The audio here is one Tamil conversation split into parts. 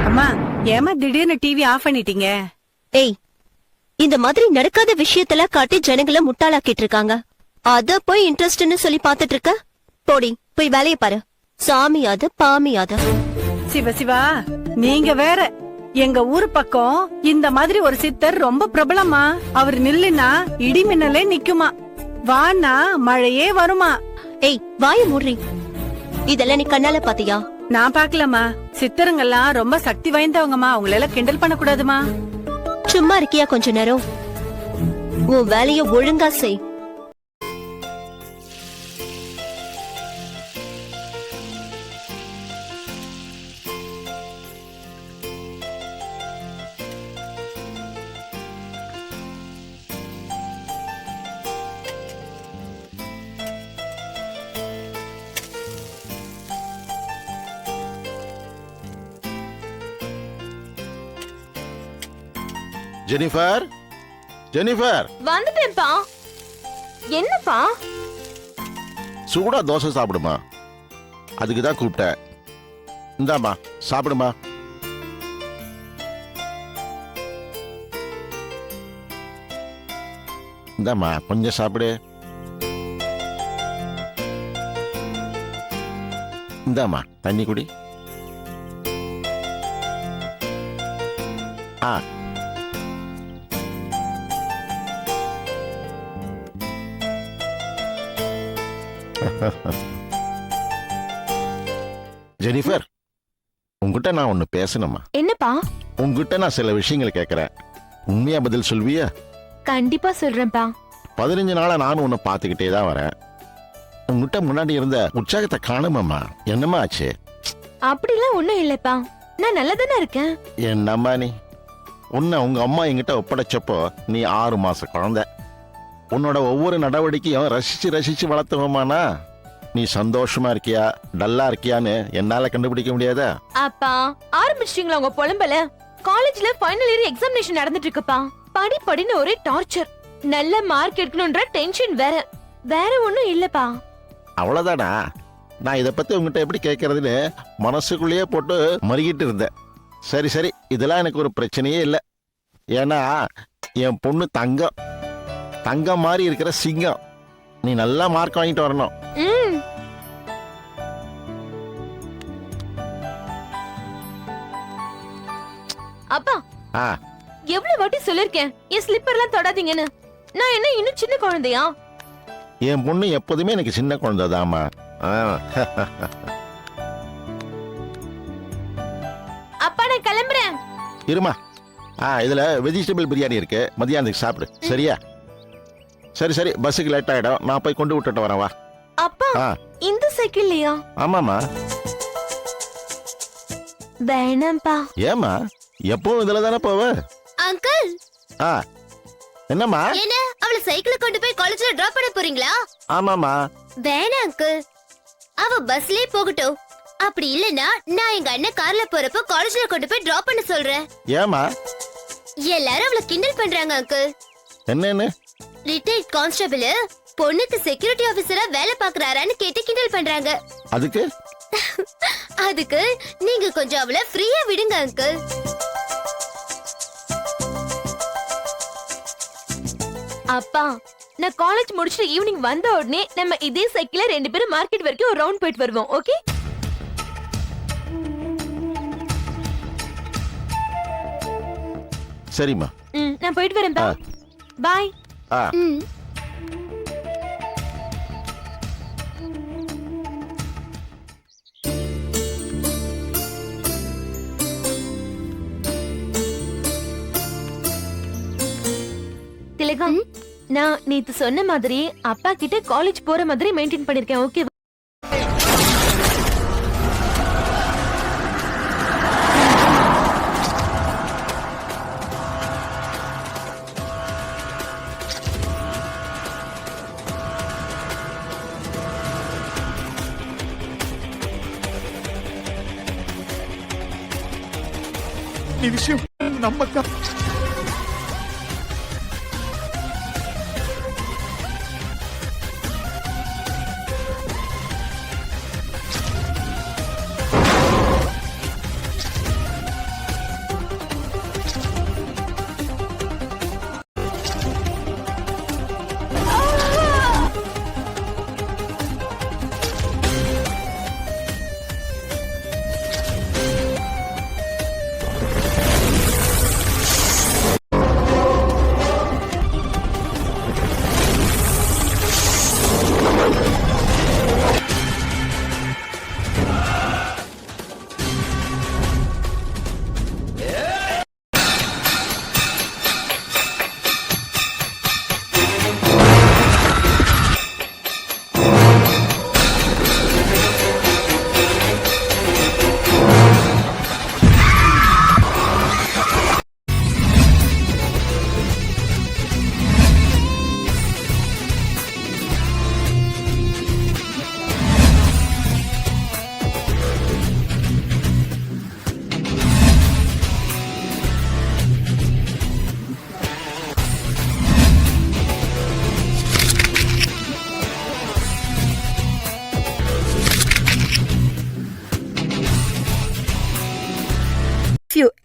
அம்மா, ஏமா திடீர்னு டிவி ஆஃப் பண்ணிட்டீங்க? ஏய், இந்த மாதிரி நடக்காத விஷயத்துல காட்டி ஜனங்களை முட்டாளாக்கிட்டு இருக்காங்க. அத போய் இன்ட்ரெஸ்ட்னு சொல்லி பாத்துட்டு இருக்க. போடி, போய் வேலைய பாரு. சாமியாத பாமியாத. சிவா, நீங்க வேற. எங்க ஊர் பக்கம் இந்த மாதிரி ஒரு சித்தர் ரொம்ப பிரபலமா. அவர் நில்லுனா இடி மின்னலே நிக்குமா, வானா மழையே வருமா. ஏய், வாய மூடுறி. இதெல்லாம் நீ கண்ணால பாத்தியா? நான் பாக்கலமா. சித்தருங்கெல்லாம் ரொம்ப சக்தி வாய்ந்தவங்கம்மா, அவங்கள எல்லாம் கிண்டல் பண்ண கூடாதுமா. சும்மா இருக்கியா கொஞ்ச நேரம்? உன் வேலைய ஒழுங்கா செய். Jennifer, Jennifer. வந்துட்டேன்ப்பா. என்னப்பா? சூடா தோசை சாப்பிடுமா, அதுக்கு தான் கூப்பிட்டேன். இந்தாமா சாப்பிடுமா. இந்தாமா கொஞ்சம் சாப்பிடு. இந்தாமா தண்ணி குடி. ஆ, ஜெனிஃபர், உங்ககிட்ட நான் ஒன்னு பேசணுமா? என்னப்பா? உங்ககிட்ட நான் சில விஷயங்கள் கேட்கறேன், உண்மையா பதில் சொல்வியா? கண்டிப்பா சொல்றேன்ப்பா. 15 நாளா நானும் உன்னை பார்த்துக்கிட்டே தான் வரேன். உங்ககிட்ட முன்னாடி இருந்த உற்சாகத்தை காணுமாமா, என்னமா ஆச்சு? அப்படிலாம் ஒண்ணும் இல்லப்பா, நான் நல்லதானே இருக்கேன். என்னம்மா நீ? உன்னை உங்க அம்மா என்கிட்ட ஒப்படைச்சப்போ நீ 6 மாச குழந்தை. உன்னோட ஒவ்வொரு நடவடிக்கையும் ரசிச்சு ரசிச்சு வளர்த்துவோமானா, நீ சந்தோஷமா இருக்கியா டல்லா இருக்கியான்னு என்னால கண்டுபிடிக்க முடியாதா? அப்பா, ஆரம்பிச்சிட்டீங்களா உங்க புலம்பல? காலேஜ்ல ஃபைனல் இயர் எக்ஸாமினேஷன் நடந்துட்டு இருக்குப்பா. படின்னு ஒரே டார்ச்சர். நல்ல மார்க் எடுக்கணும்ன்ற டென்ஷன் வேற. வேற ஒண்ணும் இல்லப்பா. அவ்வளவுதானா? நான் இத பத்தி உங்ககிட்ட எப்படி கேட்கறதுன்னு மனசுக்குள்ளேயே போட்டு மறுகிட்டு இருந்தேன். சரி சரி, இதெல்லாம் எனக்கு ஒரு பிரச்சனையே இல்லை. ஏன்னா என் பொண்ணு தங்கம் மாதிரி இருக்கிற சிங்கம். நீ நல்லா மார்க் வாங்கிட்டு வரணும். அப்பா, எவ்வளவு வாட்டி சொல்லிருக்கேன் என் ஸ்லிப்பர்லாம் தொடாதீங்கன்னு. நான் என்ன இன்னும் சின்ன குழந்தையா? என் பொண்ணு எப்போதுமே எனக்கு சின்ன குழந்தைதாமா. அப்பா, நான் கிளம்புறேன். இருமா, இதுல வெஜிடபிள் பிரியாணி இருக்கு, மதியானத்துக்கு சாப்பிடு. சரியா? சரி சரி, பஸ்ஸுக்கு லேட் ஆயிடும், நான் போய் கொண்டு விட்டுட்டு வரேன். வா. அப்பா, இந்த சைக்கிள்லயா? ஆமாமா. வேணாம்பா. ஏமா, எப்பவும் இதுல தானே போவ? அங்கிள். என்னம்மா? என்ன, அவளை சைக்கிள கொண்டு போய் காலேஜ்ல டிராப் பண்ண போறீங்களா? ஆமாமா. வேணாம் அங்கிள், அவ பஸ்லயே போகட்டும். அப்படி இல்லனா நான் எங்க அண்ணன் கார்ல போறப்ப காலேஜ்ல கொண்டு போய் டிராப் பண்ண சொல்றேன். ஏமா? எல்லாரும் அவளை கிண்டல் பண்றாங்க அங்கிள். என்னன்னு? ரிட்டையர்ட் கான்ஸ்டபிள் பொண்ணுக்கு செக்யூரிட்டி ஆபீசரா வேலை பாக்குறாரான்னு கேட்டு கிண்டல் பண்றாங்க. அதுக்கு நீங்க கொஞ்சம் அவளை ஃப்ரீயா விடுங்க அங்கிள். அப்பா, நான் காலேஜ் முடிச்சுட்டு ஈவினிங் வந்த உடனே நம்ம இதே சைக்கிள்ல 2 பேரும் மார்க்கெட் வரைக்கும் ஒரு ரவுண்ட் போயிட்டு வருவோம். ஓகே? சரிம்மா. நான் போயிட்டு வரேன். பாய். திலகம், நான் நேத்து சொன்ன மாதிரி அப்பா கிட்ட காலேஜ் போற மாதிரி மெயின்டைன் பண்ணிருக்கேன். ஓகே? ఈ విషయం నమ్మక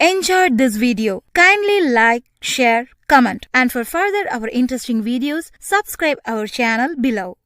enjoyed this video, kindly like, share, comment, and for further our interesting videos, subscribe our channel below.